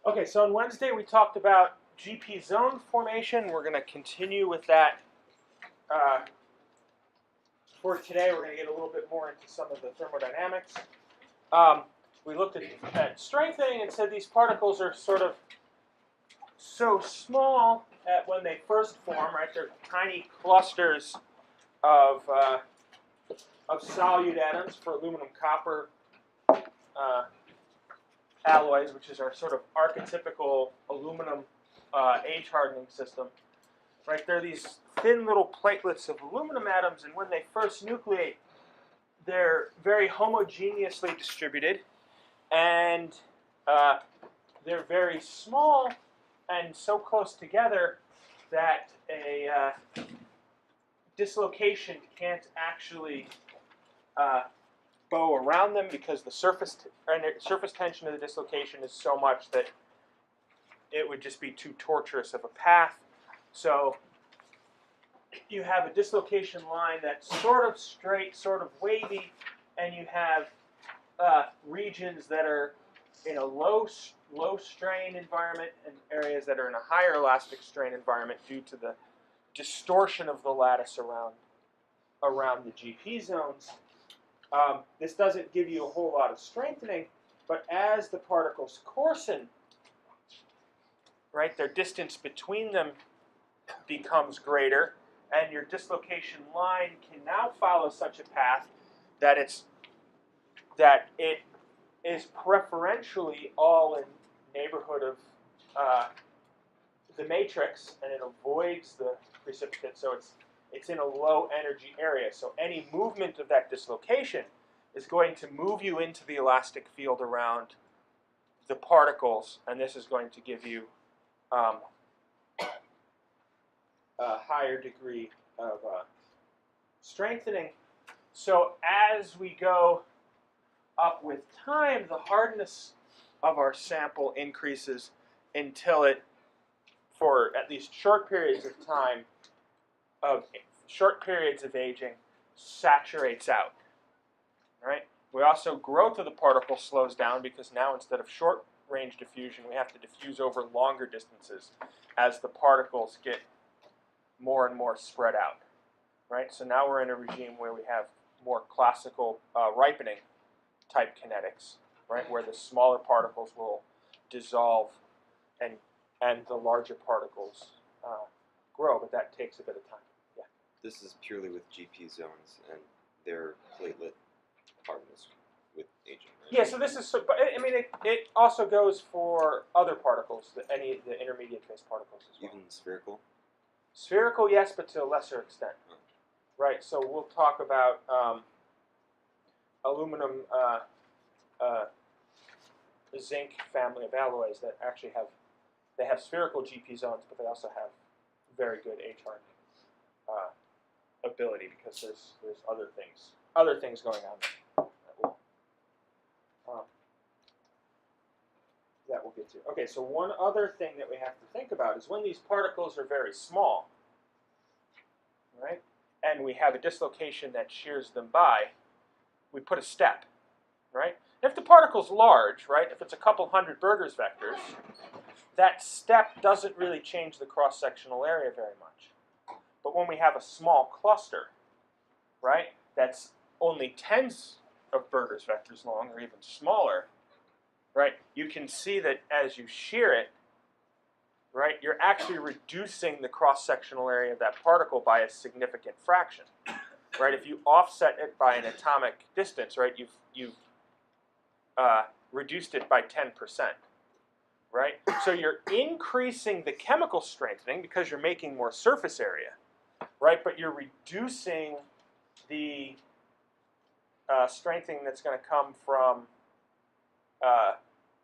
Okay, so on Wednesday we talked about GP zone formation. We're going to continue with that. For today, we're going to get a little bit more into some of the thermodynamics. We looked at strengthening and said these particles are sort of so small that when they first form, right, they're tiny clusters of solute atoms for aluminum copper alloys, which is our sort of archetypical aluminum age hardening system. Right, they're these thin little platelets of aluminum atoms, and when they first nucleate, they're very homogeneously distributed, and they're very small and so close together that a dislocation can't actually bow around them because the surface tension of the dislocation is so much that it would just be too tortuous of a path. So you have a dislocation line that's sort of straight, sort of wavy, and you have regions that are in a low strain environment and areas that are in a higher elastic strain environment due to the distortion of the lattice around the GP zones. This doesn't give you a whole lot of strengthening, but as the particles coarsen, right, their distance between them becomes greater, and your dislocation line can now follow such a path that it is preferentially all in neighborhood of the matrix, and it avoids the precipitate, so it's in a low energy area. So any movement of that dislocation is going to move you into the elastic field around the particles, and this is going to give you a higher degree of strengthening. So as we go up with time, the hardness of our sample increases until it, for at least short periods of time, short periods of aging, saturates out. Right? We also, growth of the particle slows down because now instead of short range diffusion, we have to diffuse over longer distances as the particles get more and more spread out, right? So now we're in a regime where we have more classical ripening type kinetics, right? Where the smaller particles will dissolve and the larger particles grow, but that takes a bit of time. Yeah. This is purely with GP zones and their platelet hardness with aging. Right? Yeah. So this is. So, but I mean, it also goes for other particles, any of the intermediate phase particles as well. Even spherical. Spherical, yes, but to a lesser extent. Right, so we'll talk about aluminum zinc family of alloys that actually have spherical GP zones, but they also have very good age hardening ability because there's other things going on that we'll get to. Okay, so one other thing that we have to think about is when these particles are very small, right, and we have a dislocation that shears them by, we put a step, right? If the particle's large, right, if it's a couple hundred Burgers vectors, that step doesn't really change the cross-sectional area very much. But when we have a small cluster, right, that's only tens of Burgers vectors long or even smaller, right, you can see that as you shear it, right, you're actually reducing the cross-sectional area of that particle by a significant fraction, right? If you offset it by an atomic distance, right, you've reduced it by 10%, right? So you're increasing the chemical strengthening because you're making more surface area, right? But you're reducing the strengthening that's going to come from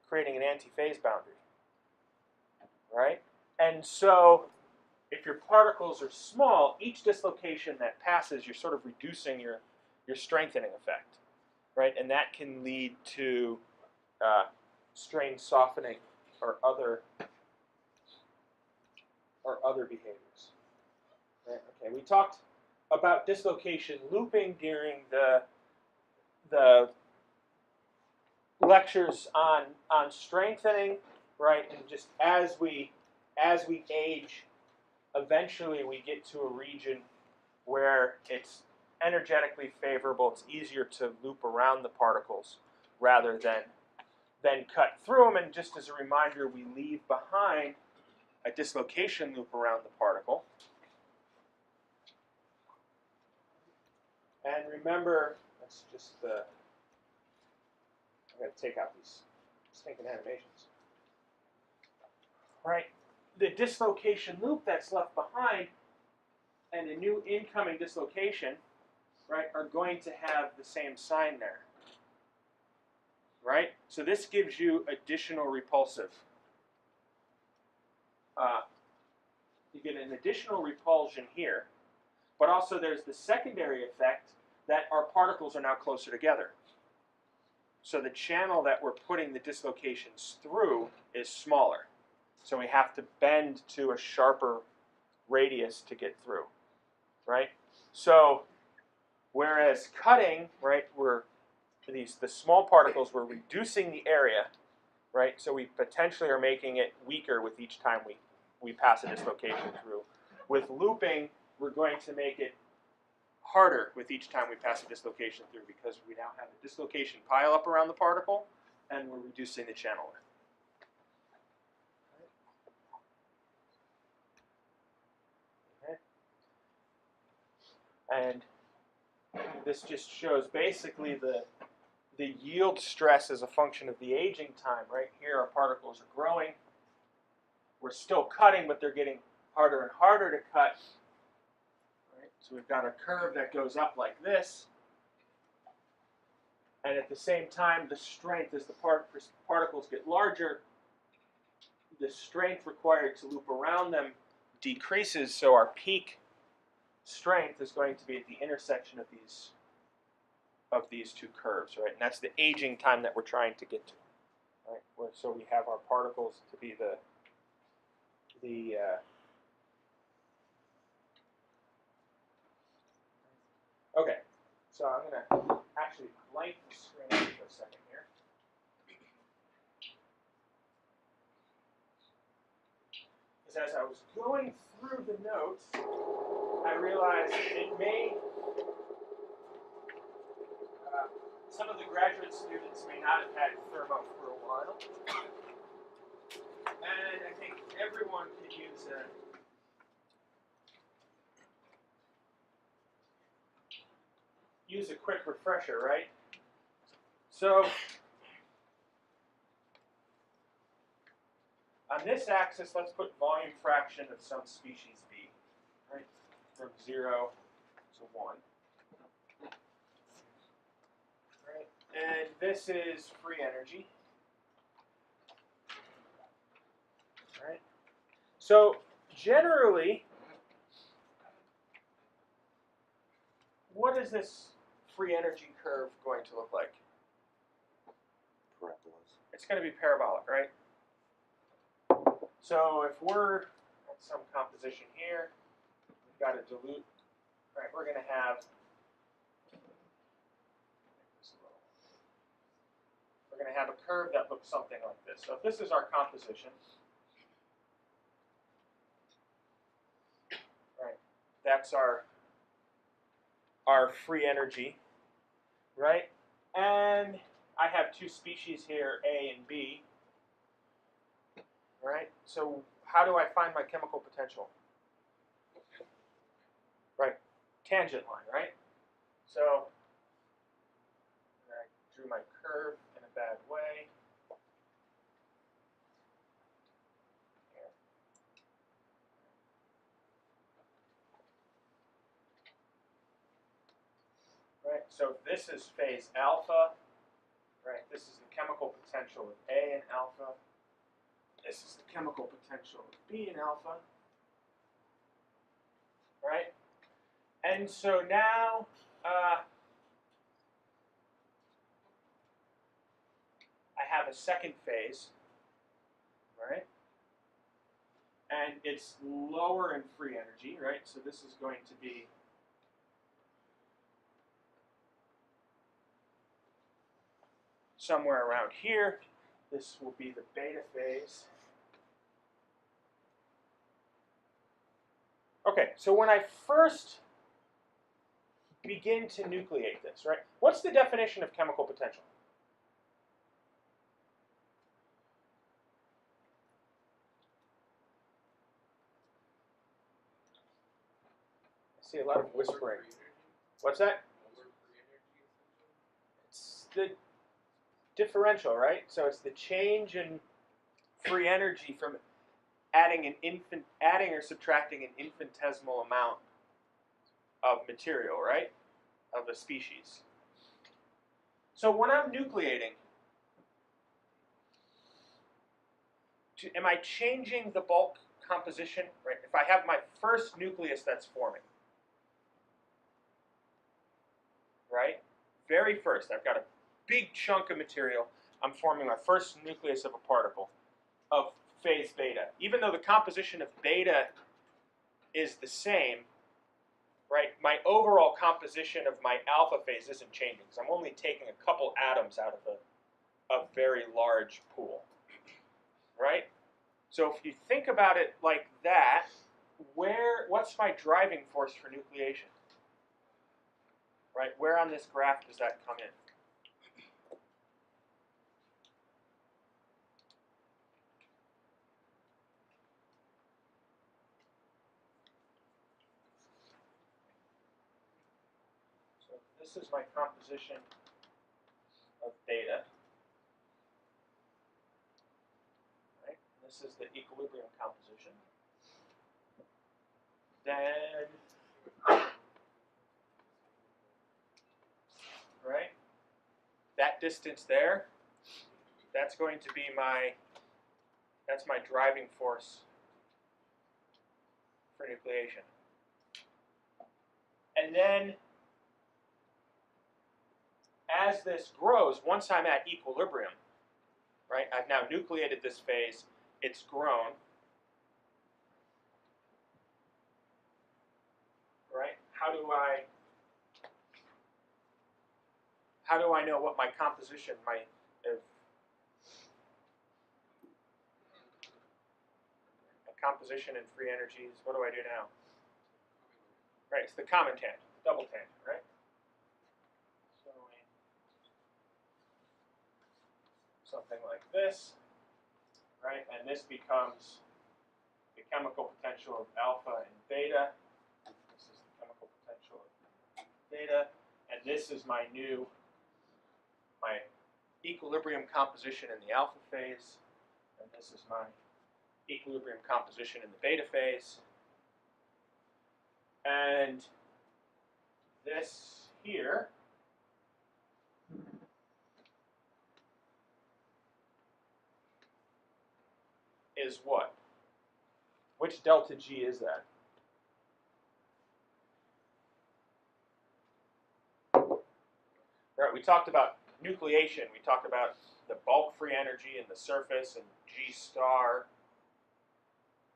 creating an anti-phase boundary, right? And so if your particles are small, each dislocation that passes, you're sort of reducing your strengthening effect, right? And that can lead to strain softening or other behaviors. Right? Okay, we talked about dislocation looping during the lectures on strengthening, right? And just as we age, eventually we get to a region where it's energetically favorable. It's easier to loop around the particles rather than cut through them. And just as a reminder, we leave behind a dislocation loop around the particle. And remember, that's just I'm going to take out these stinking animations. Right? The dislocation loop that's left behind and the new incoming dislocation, right, are going to have the same sign there. Right? So this gives you additional repulsive. You get an additional repulsion here, but also there's the secondary effect that our particles are now closer together. So the channel that we're putting the dislocations through is smaller. So we have to bend to a sharper radius to get through, right? So whereas cutting, right, the small particles, we're reducing the area, right? So we potentially are making it weaker with each time we pass a dislocation through. With looping, we're going to make it harder with each time we pass a dislocation through because we now have a dislocation pile up around the particle and we're reducing the channel width. Okay. And this just shows basically the yield stress as a function of the aging time. Right here our particles are growing. We're still cutting, but they're getting harder and harder to cut. Right? So we've got a curve that goes up like this. And at the same time, the strength, as the particles get larger, the strength required to loop around them decreases. So our peak strength is going to be at the intersection of these two curves, right? And that's the aging time that we're trying to get to, right? So we have our particles to be okay. So I'm going to actually blank the screen for a second here. Because as I was going through the notes, I realized some of the graduate students may not have had thermo for a while. And I think everyone could use a quick refresher, right? So on this axis, let's put volume fraction of some species B, right? From 0 to 1. Right? And this is free energy. Right? So generally, what is this free energy curve going to look like? Parabolas. It's going to be parabolic, right? So if we're at some composition here, we've got a dilute, right? We're going to have a curve that looks something like this. So if this is our composition, right? That's our free energy, right? And I have two species here, A and B, right? So how do I find my chemical potential? Right, tangent line, right? So I drew my curve in a bad way. Right, so this is phase alpha, right? This is the chemical potential of A and alpha. This is the chemical potential of B and alpha, right? And so now, I have a second phase, right? And it's lower in free energy, right? So this is going to be somewhere around here. This will be the beta phase. Okay, so when I first begin to nucleate this, right? What's the definition of chemical potential? I see a lot of whispering. What's that? It's the differential, right? So it's the change in free energy from adding or subtracting an infinitesimal amount of material, right? Of a species. So when I'm nucleating, am I changing the bulk composition? Right? If I have my first nucleus that's forming, right? Very first, I've got a big chunk of material. I'm forming my first nucleus of a particle of phase beta. Even though the composition of beta is the same, right? My overall composition of my alpha phase isn't changing because I'm only taking a couple atoms out of a very large pool, right? So if you think about it like that, what's my driving force for nucleation? Right? Where on this graph does that come in? So this is my composition of beta. Right? This is the equilibrium composition. Then, right? That distance there, that's going to be that's my driving force for nucleation. And then, as this grows, once I'm at equilibrium, right? I've now nucleated this phase, it's grown. Right? How do I know what my composition might have? My composition and free energies. What do I do now? Right, it's the common tangent, double tangent, right? So something like this, right? And this becomes the chemical potential of alpha and beta. This is the chemical potential of theta, and this is my equilibrium composition in the alpha phase, and this is my equilibrium composition in the beta phase. And this here is what? Which delta G is that? Right, we talked about nucleation. We talked about the bulk free energy in the surface and G star.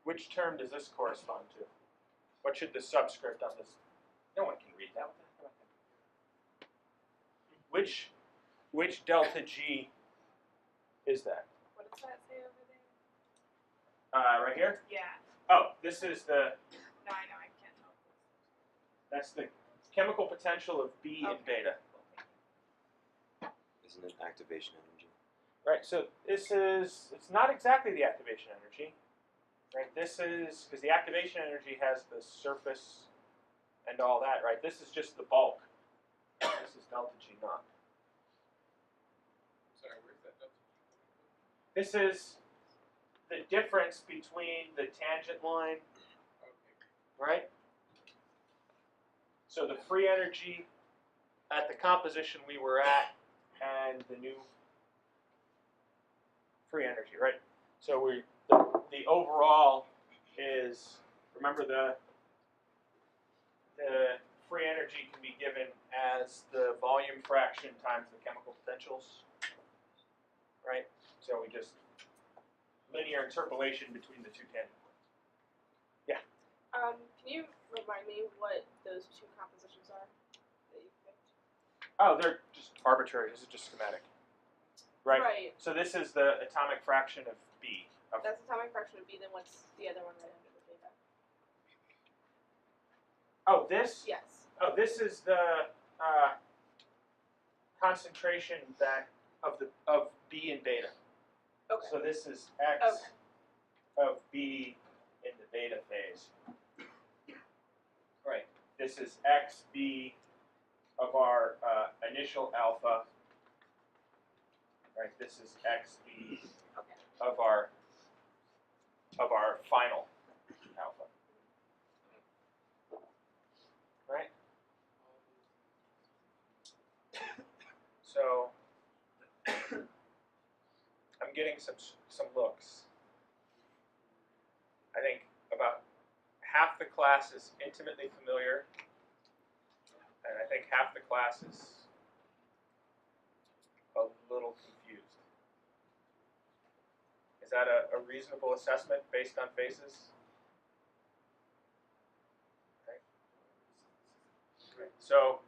Which term does this correspond to? What should the subscript on this? No one can read that. Which delta G is that? What does that say over there? Right here? Yeah. Oh, this is the. No, I know, I can't help this. That's the chemical potential of B and beta. Isn't it activation energy? Right, so this is, it's not exactly the activation energy. Right, this is, because the activation energy has the surface and all that, right? This is just the bulk. This is delta G naught. Sorry, where's that delta G? This is the difference between the tangent line, Okay. right? So the free energy at the composition we were at and the new free energy, right? So the overall is, remember the free energy can be given as the volume fraction times the chemical potentials, right? So we just linear interpolation between the two tangent points. Yeah. Can you remind me what those two compositions are that you picked? Oh, they're just arbitrary. This is just schematic. right? Right. So this is the atomic fraction of B. Of, That's atomic fraction of B. Then what's the other one right under the theta? oh, this? Yes. Oh, this is the concentration that of B and beta. Okay. So this is X Okay. of B in the beta phase. Right. This is XB of our initial alpha. Right. This is XB Okay. of our final alpha. Right. So I'm getting some looks. I think about half the class is intimately familiar, and I think half the class is a little confused. Is that a reasonable assessment based on phases? Okay. So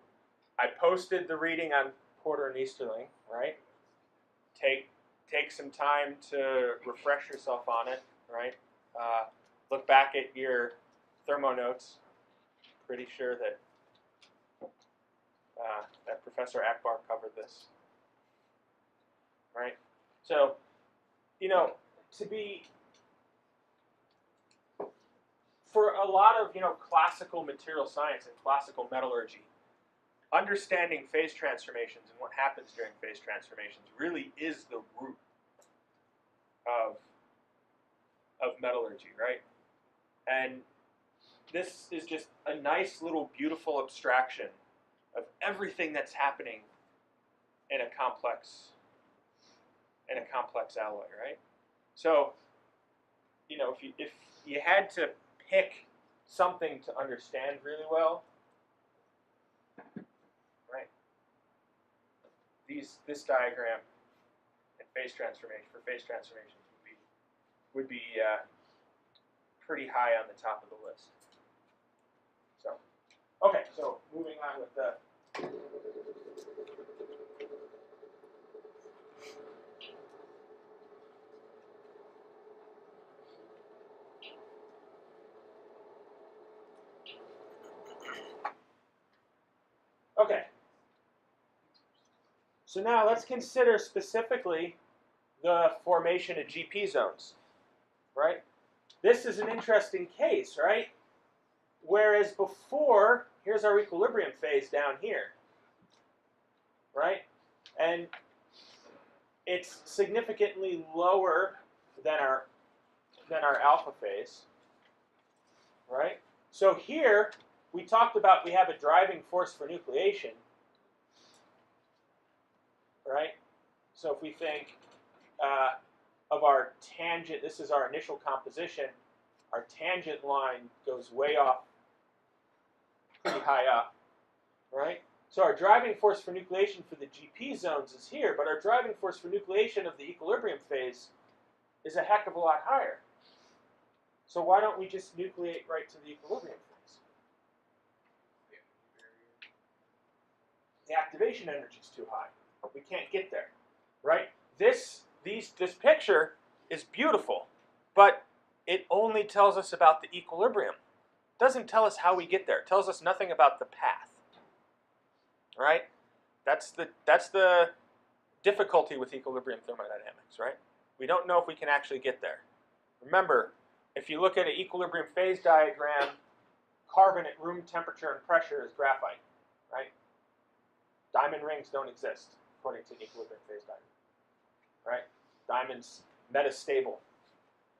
I posted the reading on Porter and Easterling, right? Take some time to refresh yourself on it, right? Look back at your thermo notes. Pretty sure that that Professor Akbar covered this, right? So, to be for a lot of classical material science and classical metallurgy, understanding phase transformations and what happens during phase transformations really is the root of metallurgy, right? And this is just a nice little beautiful abstraction of everything that's happening in a complex alloy, right? So, if you had to pick something to understand really well, right? This diagram and phase transformation would be pretty high on the top of the list. So, okay, so moving on with the okay. So now let's consider specifically the formation of GP zones, right? This is an interesting case, right? Whereas before, here's our equilibrium phase down here, right? And it's significantly lower than our alpha phase, right? So here, we talked about we have a driving force for nucleation, right? So if we think of our tangent, this is our initial composition, our tangent line goes way off, pretty high up, right? So our driving force for nucleation for the GP zones is here, but our driving force for nucleation of the equilibrium phase is a heck of a lot higher. So why don't we just nucleate right to the equilibrium phase? The activation energy is too high. We can't get there, right? This picture is beautiful, but it only tells us about the equilibrium. It doesn't tell us how we get there. It tells us nothing about the path, right? That's the difficulty with equilibrium thermodynamics, right? We don't know if we can actually get there. Remember, if you look at an equilibrium phase diagram, carbon at room temperature and pressure is graphite, right? Diamond rings don't exist according to an equilibrium phase diagram, right? Diamond's metastable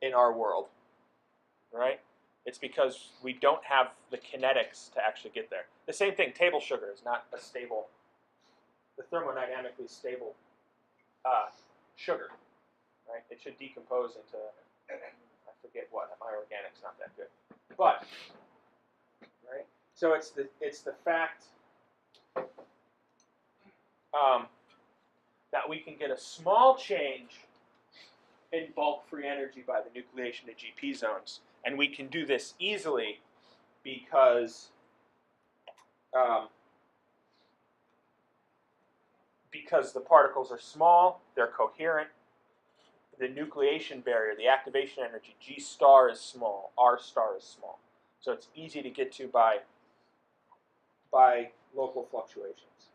in our world, right? It's because we don't have the kinetics to actually get there. The same thing, table sugar is not a stable, the thermodynamically stable sugar, right? It should decompose into, I forget what, my organic's not that good. But, right? So it's the fact that we can get a small change in bulk free energy by the nucleation to GP zones. And we can do this easily because because the particles are small, they're coherent. The nucleation barrier, the activation energy, G star is small, R star is small. So it's easy to get to by local fluctuations.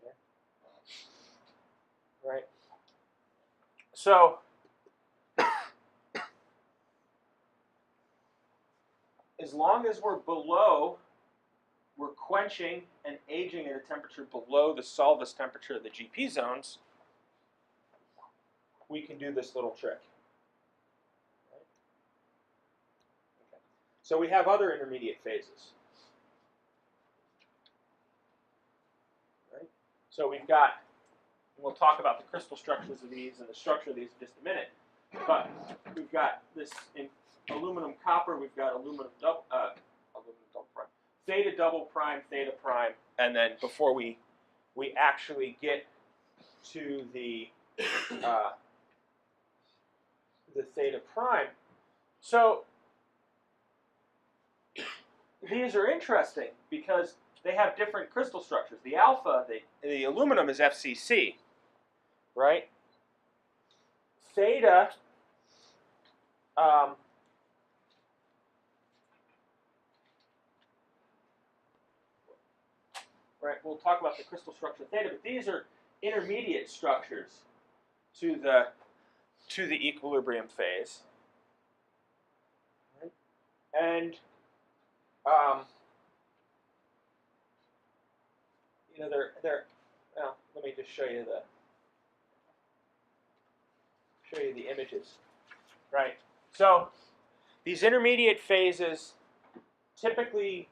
Okay. Right? So as long as we're quenching and aging at a temperature below the solvus temperature of the GP zones, we can do this little trick. Right? Okay. So we have other intermediate phases. Right? So we've got, and we'll talk about the crystal structures of these and the structure of these in just a minute, but we've got this in aluminum copper, we've got aluminum double prime, theta prime, and then before we actually get to the theta prime. So these are interesting because they have different crystal structures. The alpha, the aluminum is FCC, right? Theta right, we'll talk about the crystal structure of theta, but these are intermediate structures to the equilibrium phase. Right? And you know, they're well, let me just show you the images. Right. So these intermediate phases typically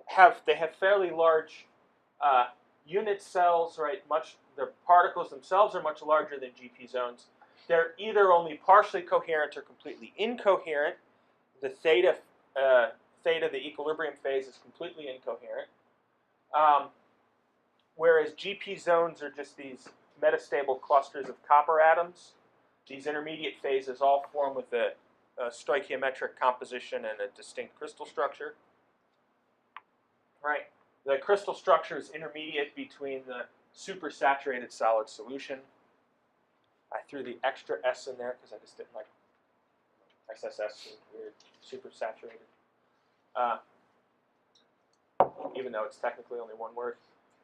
have fairly large unit cells, right? The particles themselves are much larger than GP zones. They're either only partially coherent or completely incoherent. The theta, the equilibrium phase, is completely incoherent. Whereas GP zones are just these metastable clusters of copper atoms. These intermediate phases all form with a stoichiometric composition and a distinct crystal structure. Right. The crystal structure is intermediate between the supersaturated solid solution. I threw the extra S in there because I just didn't like SSS and weird supersaturated. Even though it's technically only one word.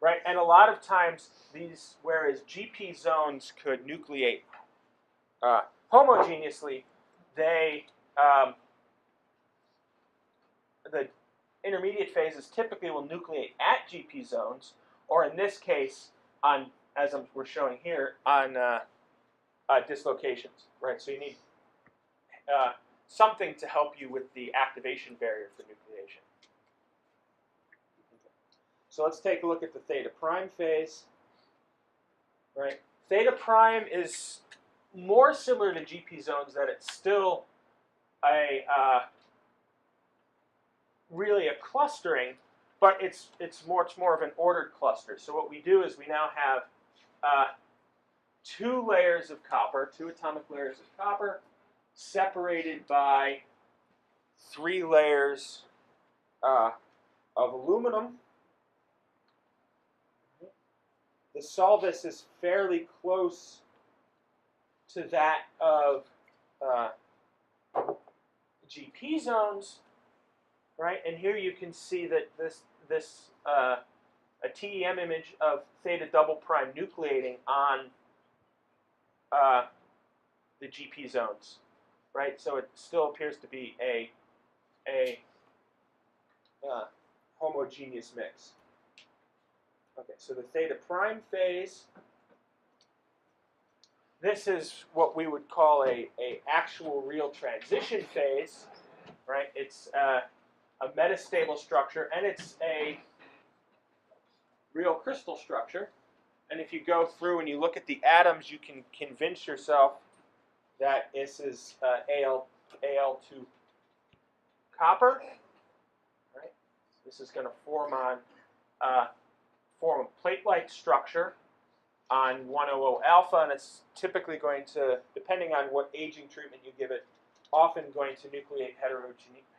Right, and a lot of times these, whereas GP zones could nucleate homogeneously, the intermediate phases typically will nucleate at GP zones, or in this case, as we're showing here, on dislocations. Right, so you need something to help you with the activation barrier for nucleation. So let's take a look at the theta prime phase. Right, theta prime is more similar to GP zones that it's still really a clustering, but it's much more of an ordered cluster. So what we do is we now have 2 layers of copper, 2 atomic layers of copper, separated by 3 layers of aluminum. The solvus is fairly close to that of GP zones, right? And here you can see that a TEM image of theta double prime nucleating on the GP zones, right? So it still appears to be a homogeneous mix. Okay, so the theta prime phase, this is what we would call a actual real transition phase, right? It's a metastable structure, and it's a real crystal structure. And if you go through and you look at the atoms, you can convince yourself that this is Al2 copper, right? This is going to form a plate-like structure on 100 alpha, and it's typically going to, depending on what aging treatment you give it, often going to nucleate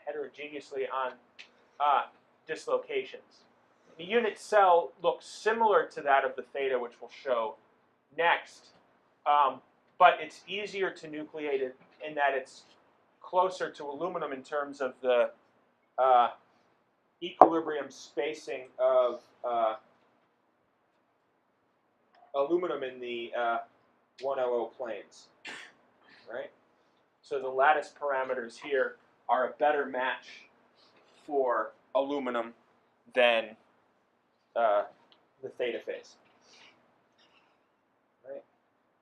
heterogeneously on dislocations. The unit cell looks similar to that of the theta, which we'll show next, but it's easier to nucleate it in that it's closer to aluminum in terms of the equilibrium spacing of aluminum in the 100 planes, right? So the lattice parameters here are a better match for aluminum than the theta phase, right?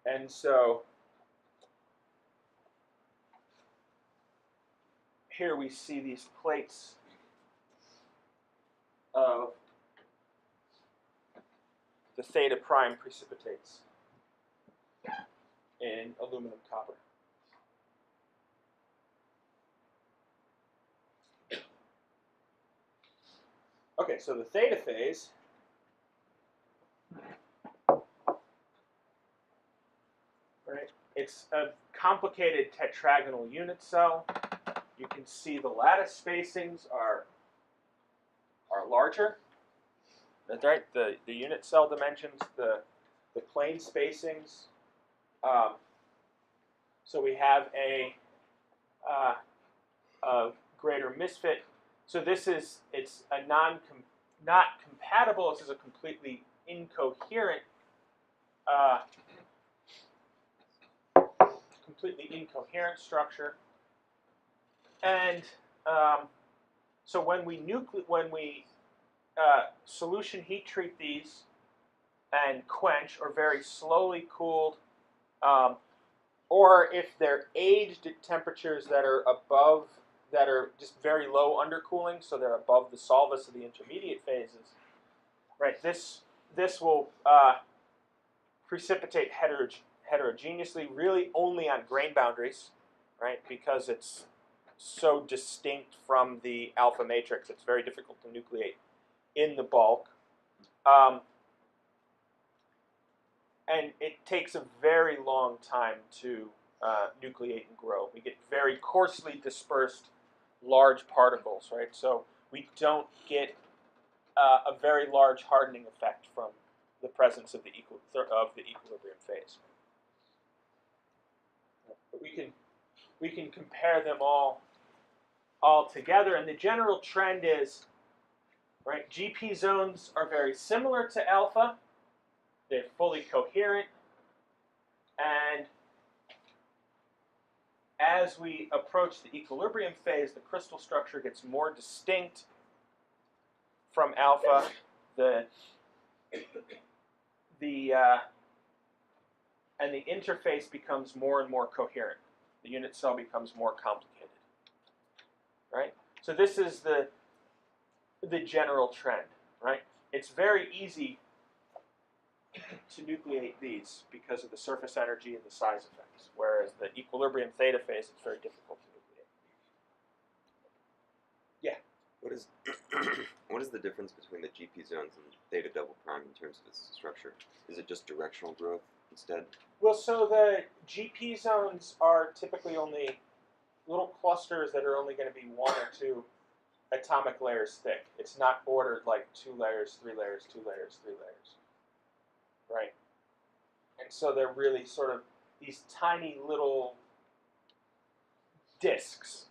And so here we see these plates of the theta prime precipitates in aluminum copper. Okay, so the theta phase right? It's a complicated tetragonal unit cell. You can see the lattice spacings are larger. That's right. The unit cell dimensions, the plane spacings. So we have a greater misfit. So this is it's a not compatible. This is a completely incoherent structure. And so when we solution heat treat these and quench, or very slowly cooled, or if they're aged at temperatures that are above, that are just very low undercooling, so they're above the solvus of the intermediate phases, right? This will precipitate heterogeneously, really only on grain boundaries, right? Because it's so distinct from the alpha matrix, it's very difficult to nucleate in the bulk. And it takes a very long time to nucleate and grow. We get very coarsely dispersed large particles, right? So we don't get a very large hardening effect from the presence of the equilibrium phase. But we can compare them all together, and the general trend is, right, GP zones are very similar to alpha. They're fully coherent, and as we approach the equilibrium phase, the crystal structure gets more distinct from alpha. And the interface becomes more and more coherent. The unit cell becomes more complicated, right? So this is the general trend, right? It's very easy to nucleate these because of the surface energy and the size effects, whereas the equilibrium theta phase, it's very difficult to nucleate. Yeah? What is the difference between the GP zones and theta double prime in terms of its structure? Is it just directional growth instead? Well, so the GP zones are typically only little clusters that are only going to be 1 or 2 atomic layers thick. It's not ordered like 2 layers, 3 layers, 2 layers, 3 layers. Right? And so they're really sort of these tiny little disks,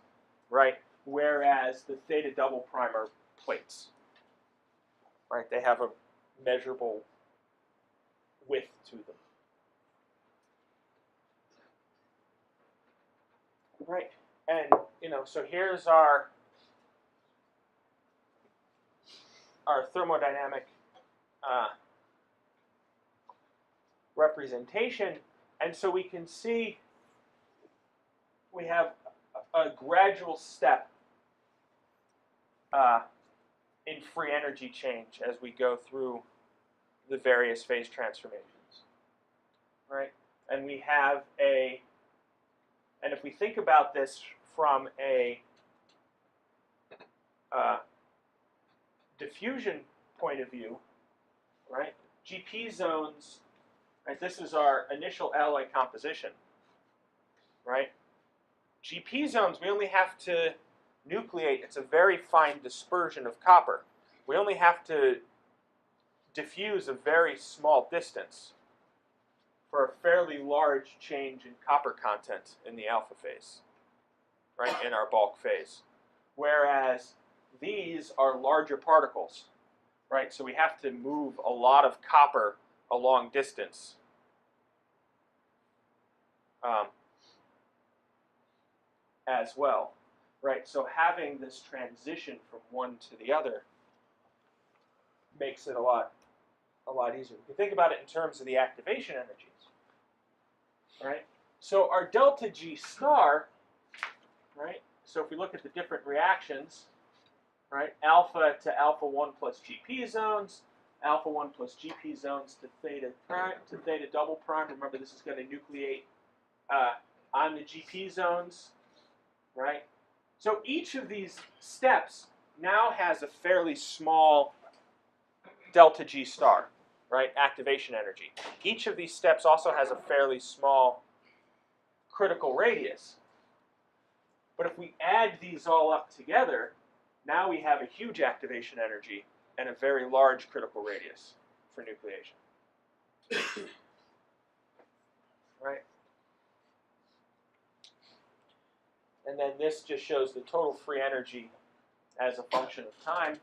right? Whereas the theta double prime are plates, right? They have a measurable width to them. Right, and so here's our thermodynamic representation, and so we can see we have a gradual step in free energy change as we go through the various phase transformations, right? And we have and if we think about this from a diffusion point of view, right? GP zones, right? This is our initial alloy composition, right? GP zones, we only have to nucleate, it's a very fine dispersion of copper. We only have to diffuse a very small distance for a fairly large change in copper content in the alpha phase, right, in our bulk phase. Whereas these are larger particles, right, so we have to move a lot of copper a long distance. As well, right? So having this transition from one to the other makes it a lot easier. If you think about it in terms of the activation energies, right? So our delta G star, right? So if we look at the different reactions, right? Alpha to alpha 1 plus GP zones, alpha 1 plus GP zones to theta prime to theta double prime. Remember, this is going to nucleate on the GP zones. Right? So each of these steps now has a fairly small delta G star, right? Activation energy. Each of these steps also has a fairly small critical radius. But if we add these all up together, now we have a huge activation energy and a very large critical radius for nucleation. Right? And then this just shows the total free energy as a function of time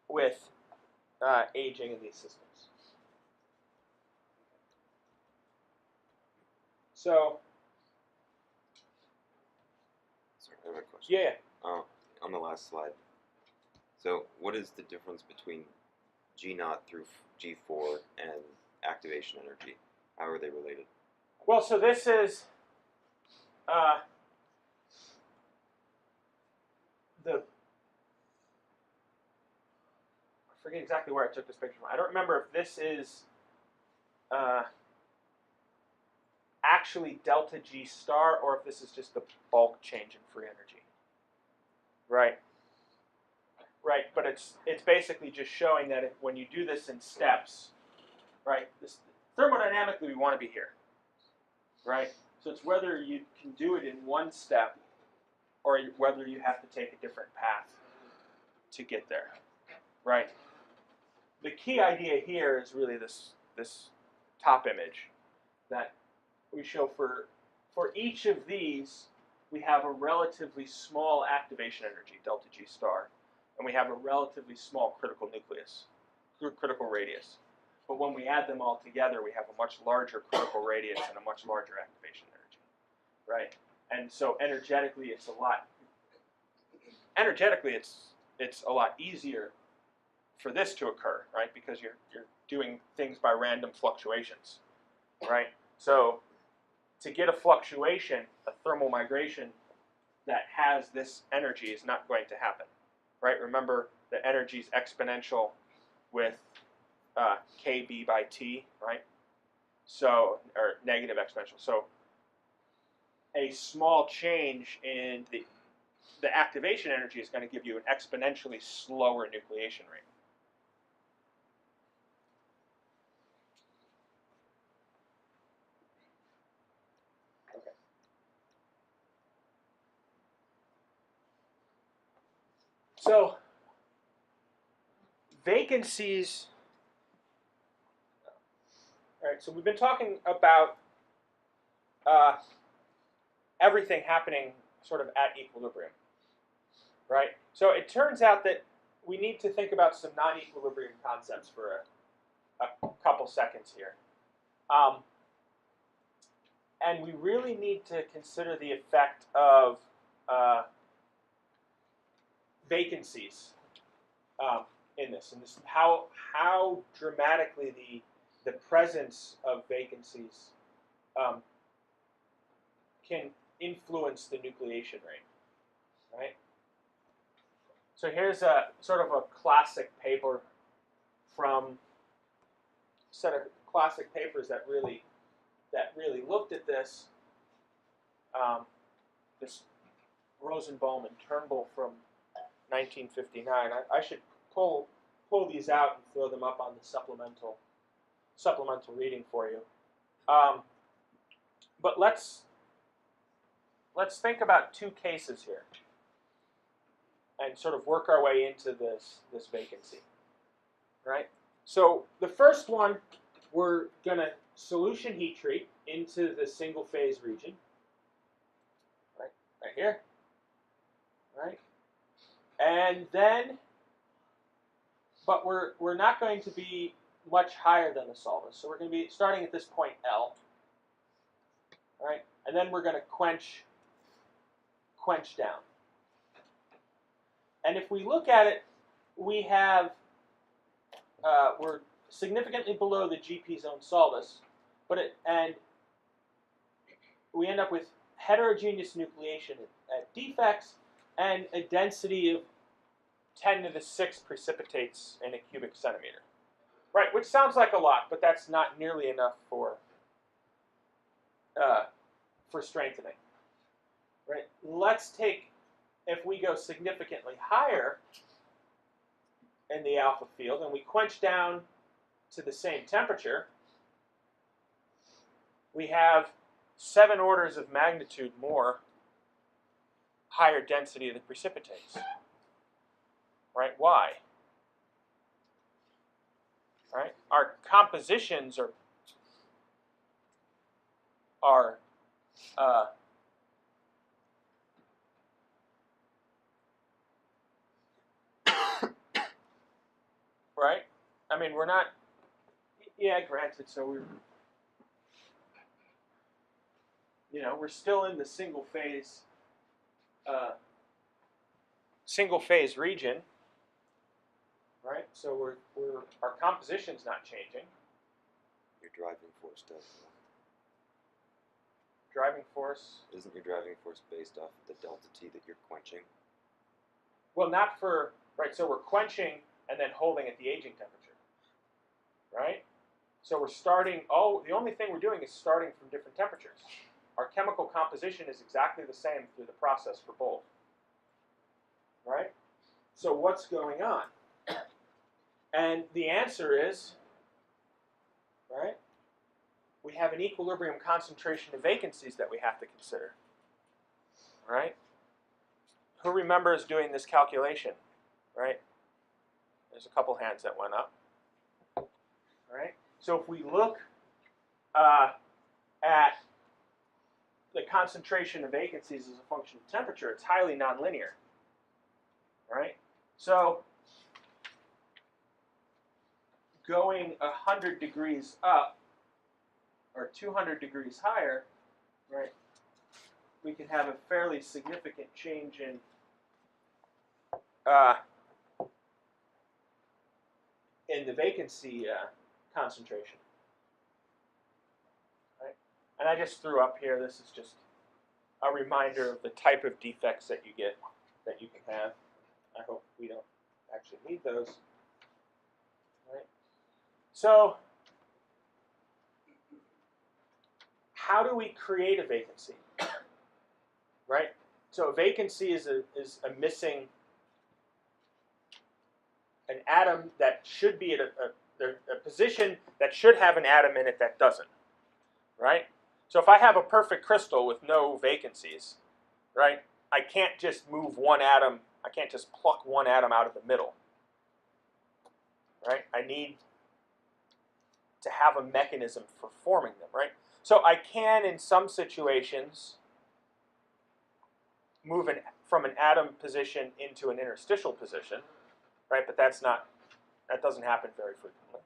with aging in these systems. So, Sorry, I have a question. yeah. On the last slide. So, what is the difference between G0 through G4 and activation energy? How are they related? Well, so this is I forget exactly where I took this picture from. I don't remember if this is actually delta G star or if this is just the bulk change in free energy. Right. Right, but it's basically just showing that when you do this in steps, right? Thermodynamically, we want to be here, right? So it's whether you can do it in one step or whether you have to take a different path to get there, right? The key idea here is really this top image that we show for each of these, we have a relatively small activation energy, delta G star, and we have a relatively small critical nucleus, critical radius. But when we add them all together, we have a much larger critical radius and a much larger activation energy, right? And so energetically, it's a lot easier for this to occur, right? Because you're doing things by random fluctuations, right? So to get a fluctuation, a thermal migration that has this energy is not going to happen, right? Remember, the energy is exponential with kb by t, right? So, or negative exponential. So a small change in the activation energy is going to give you an exponentially slower nucleation rate. Okay. So vacancies. All right, so we've been talking about everything happening sort of at equilibrium, right? So it turns out that we need to think about some non-equilibrium concepts for a couple seconds here. And we really need to consider the effect of vacancies in this, and this how dramatically the presence of vacancies can influence the nucleation rate, right? So here's a sort of a classic paper from a set of classic papers that really looked at this. This Rosenbaum and Turnbull from 1959. I should pull these out and throw them up on the supplemental reading for you. But let's think about two cases here. and sort of work our way into this vacancy, right? So the first one, we're going to solution heat treat into the single phase region, right here, right? And then, but we're not going to be much higher than the solvent, so we're going to be starting at this point L, right? And then we're going to quench down. And if we look at it, we have, we're significantly below the GP zone solvus, and we end up with heterogeneous nucleation at defects and a density of 10 to the 6 precipitates in a cubic centimeter. Right, which sounds like a lot, but that's not nearly enough for strengthening. Right, let's take, if we go significantly higher in the alpha field and we quench down to the same temperature, we have 7 orders of magnitude more higher density of the precipitates. Right, why? Right, our compositions are right? I mean, we're not, yeah, granted, so we're still in the single phase region, right? So our composition's not changing. Your driving force does. Driving force. Isn't your driving force based off the delta T that you're quenching? Well, not for, right, so we're quenching and then holding at the aging temperature, right? So we're starting, the only thing we're doing is starting from different temperatures. Our chemical composition is exactly the same through the process for both, right? So what's going on? And the answer is, right, we have an equilibrium concentration of vacancies that we have to consider, right? Who remembers doing this calculation, right? There's a couple hands that went up, right? So if we look at the concentration of vacancies as a function of temperature, it's highly nonlinear, right? So going 100 degrees up or 200 degrees higher, right, we can have a fairly significant change in the vacancy concentration. Right? And I just threw up here, this is just a reminder of the type of defects that you get, that you can have. I hope we don't actually need those. Right? So, how do we create a vacancy? Right? So a vacancy is a missing, an atom that should be at a position that should have an atom in it that doesn't. Right? So if I have a perfect crystal with no vacancies, right, I can't just move one atom, I can't just pluck one atom out of the middle. Right? I need to have a mechanism for forming them, right? So I can, in some situations, move from an atom position into an interstitial position, right? But that doesn't happen very frequently,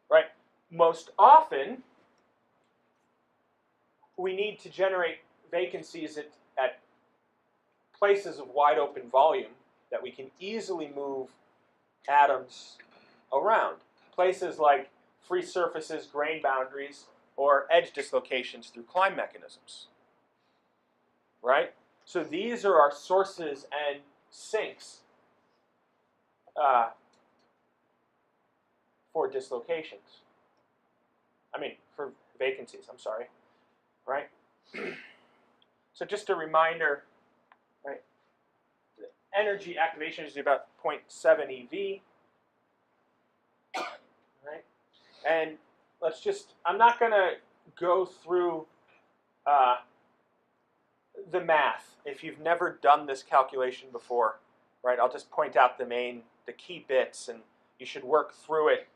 right? Most often, we need to generate vacancies at places of wide open volume that we can easily move atoms around. Places like free surfaces, grain boundaries, or edge dislocations through Klein mechanisms. Right? So these are our sources and sinks for dislocations. For vacancies, I'm sorry. Right? So just a reminder, right? The energy activation is about 0.7 eV. Right? And let's just, I'm not going to go through the math. If you've never done this calculation before, right, I'll just point out the key bits, and you should work through it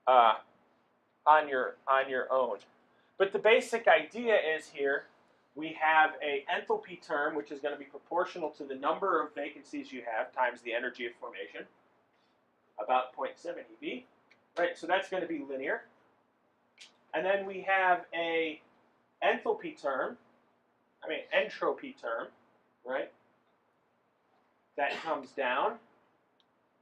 on your own. But the basic idea is here we have a enthalpy term which is going to be proportional to the number of vacancies you have times the energy of formation, about 0.7 eV, right? So that's going to be linear. And then we have a entropy term, right? That comes down,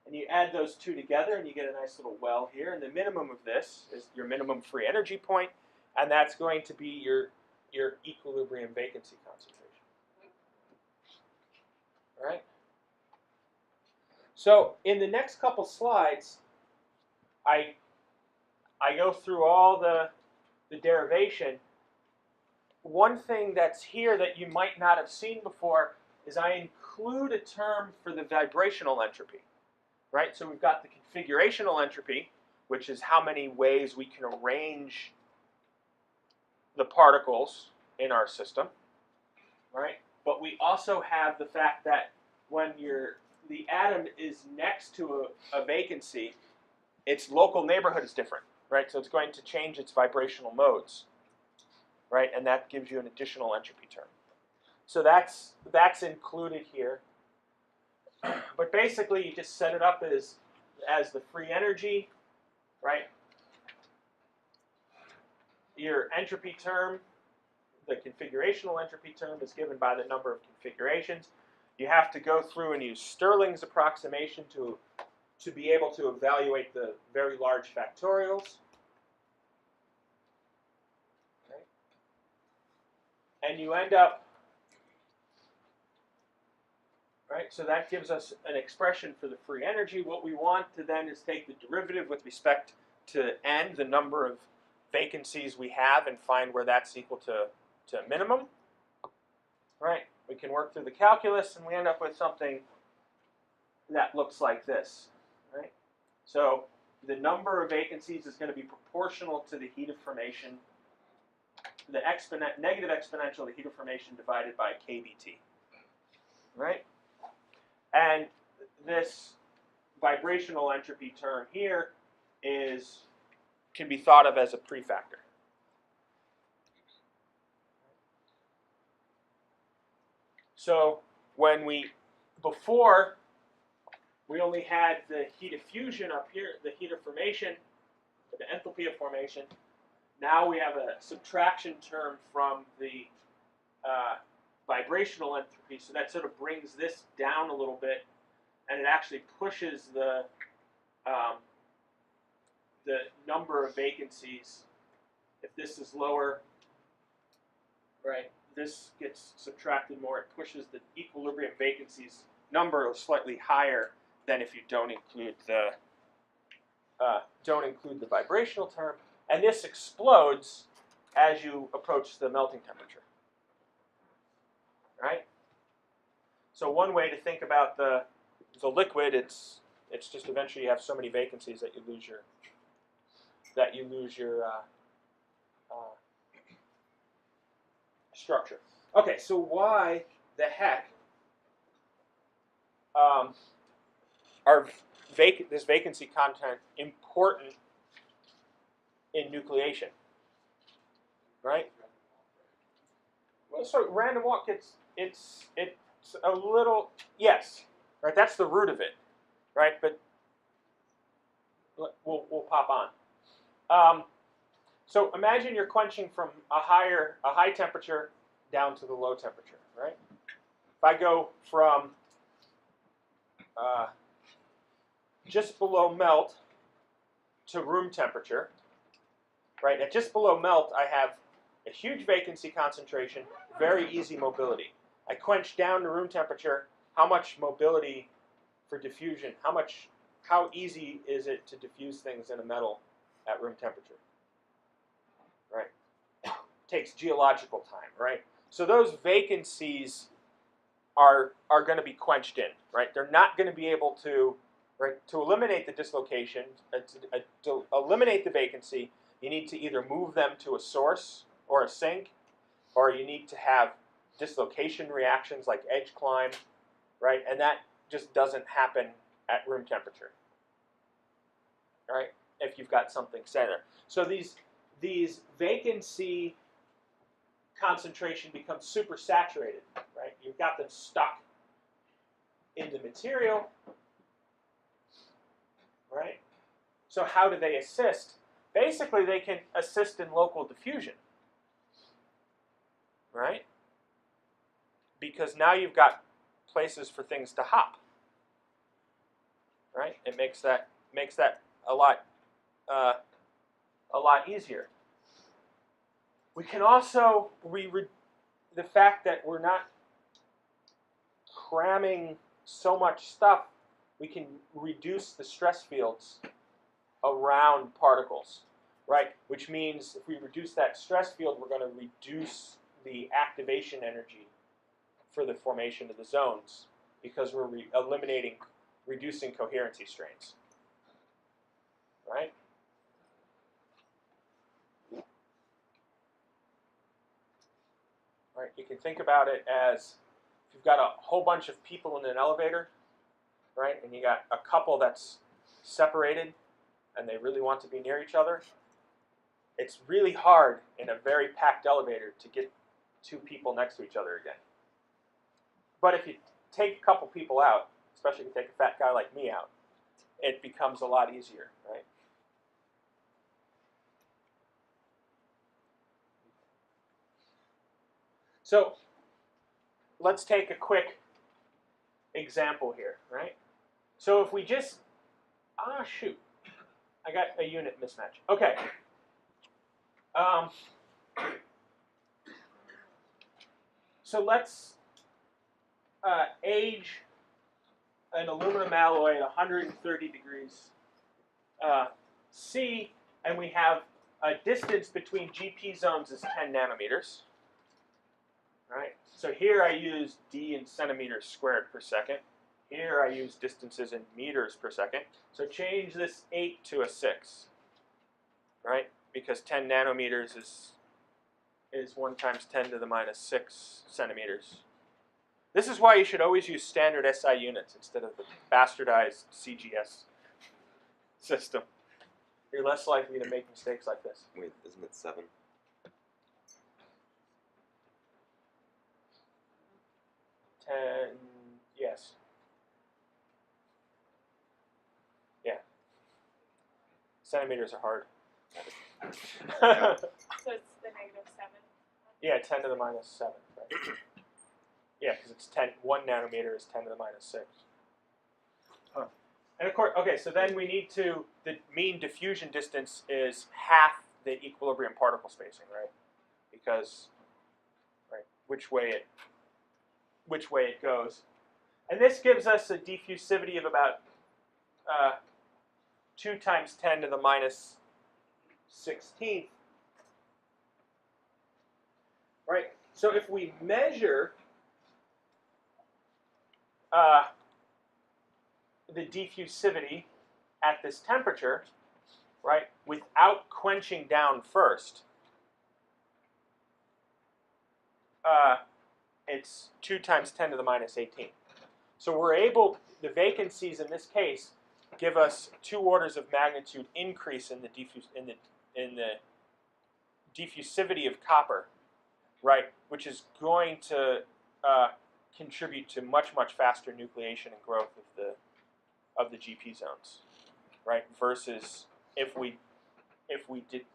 and you add those two together, and you get a nice little well here. And the minimum of this is your minimum free energy point, and that's going to be your equilibrium vacancy concentration. All right. So in the next couple slides, I go through all the derivation. One thing that's here that you might not have seen before is I include a term for the vibrational entropy, right? So we've got the configurational entropy, which is how many ways we can arrange the particles in our system, right? But we also have the fact that when the atom is next to a vacancy, its local neighborhood is different, right? So it's going to change its vibrational modes, right? And that gives you an additional entropy term. So that's included here. But basically, you just set it up as the free energy, right? Your entropy term, the configurational entropy term, is given by the number of configurations. You have to go through and use Stirling's approximation to be able to evaluate the very large factorials. Okay. And you end up, right, so that gives us an expression for the free energy. What we want to then is take the derivative with respect to n, the number of vacancies we have, and find where that's equal to minimum. Right, we can work through the calculus, and we end up with something that looks like this. Right, so the number of vacancies is going to be proportional to the heat of formation, the negative exponential of the heat of formation divided by kBT. Right, and this vibrational entropy term here can be thought of as a prefactor. So before we only had the heat of fusion up here, the heat of formation, the enthalpy of formation. Now we have a subtraction term from the vibrational entropy, so that sort of brings this down a little bit, and it actually pushes the number of vacancies. If this is lower, right, this gets subtracted more. It pushes the equilibrium vacancies number slightly higher than if you don't include the vibrational term, and this explodes as you approach the melting temperature. Right? So one way to think about the liquid, it's just eventually you have so many vacancies that you lose your structure. Okay, so why the heck are this vacancy content important in nucleation? Right? Well, so random walk, it's a little, yes, right? That's the root of it, right? But we'll pop on. So imagine you're quenching from a high temperature down to the low temperature, right? If I go from just below melt to room temperature, right? At just below melt, I have a huge vacancy concentration, very easy mobility. I quench down to room temperature. How much mobility for diffusion? How easy is it to diffuse things in a metal at room temperature? Right? Takes geological time, right? So those vacancies are going to be quenched in, right? They're not going to be able to, right? To eliminate the dislocation, to eliminate the vacancy, you need to either move them to a source or a sink, or you need to have dislocation reactions like edge climb, right? And that just doesn't happen at room temperature, right? If you've got something center. So these vacancy concentration becomes super saturated, right? You've got them stuck in the material, right? So how do they assist? Basically, they can assist in local diffusion, right? Because now you've got places for things to hop, right? It makes that a lot easier. We can also the fact that we're not cramming so much stuff, we can reduce the stress fields around particles, right? Which means if we reduce that stress field, we're going to reduce the activation energy for the formation of the zones because we're reducing coherency strains, right? Right, you can think about it as if you've got a whole bunch of people in an elevator, right, and you got a couple that's separated and they really want to be near each other. It's really hard in a very packed elevator to get two people next to each other again. But if you take a couple people out, especially if you take a fat guy like me out, it becomes a lot easier, right? So let's take a quick example here, right? So if we just, shoot, I got a unit mismatch. Okay. So let's age an aluminum alloy at 130 degrees C, and we have a distance between GP zones is 10 nanometers. Right? So here I use D in centimeters squared per second. Here I use distances in meters per second. So change this 8 to a 6, right? Because 10 nanometers is 1 times 10 to the minus 6 centimeters. This is why you should always use standard SI units instead of the bastardized CGS system. You're less likely to make mistakes like this. Wait, isn't it 7? 10, yes. Yeah. Centimeters are hard. So it's the -7. Yeah, 10 to the minus 7, right? Yeah, because it's 10, 1 nanometer is 10 to the minus 6. Huh. And of course, okay, so then we need to, the mean diffusion distance is half the equilibrium particle spacing, right? Because, right, which way it goes. And this gives us a diffusivity of about 2 times 10 to the minus 16th. Right? So if we measure the diffusivity at this temperature, right, without quenching down first, it's 2 times 10 to the minus 18. So we're able, the vacancies in this case give us 2 orders of magnitude increase in the diffusivity of copper, right, which is going to contribute to much faster nucleation and growth of the GP zones, right? Versus if we did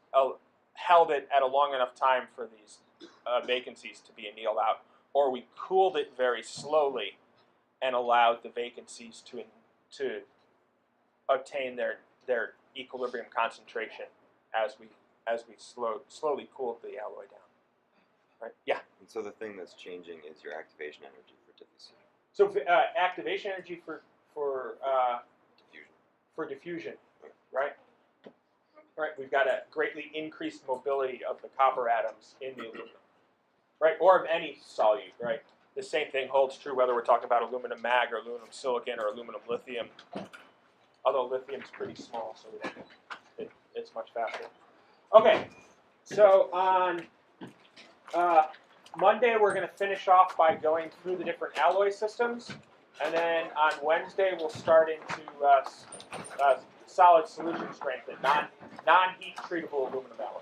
held it at a long enough time for these vacancies to be annealed out, or we cooled it very slowly and allowed the vacancies to obtain their equilibrium concentration as we slowly cooled the alloy down. Right? Yeah. And so the thing that's changing is your activation energy for diffusion. So activation energy for Diffusion. For diffusion, right? Right. We've got a greatly increased mobility of the copper atoms in the aluminum, right? Or of any solute, right? The same thing holds true whether we're talking about aluminum mag or aluminum silicon or aluminum lithium. Although lithium's pretty small, so it's much faster. Okay, so on Monday we're going to finish off by going through the different alloy systems, and then on Wednesday we'll start into solid solution strength and non-heat treatable aluminum alloys.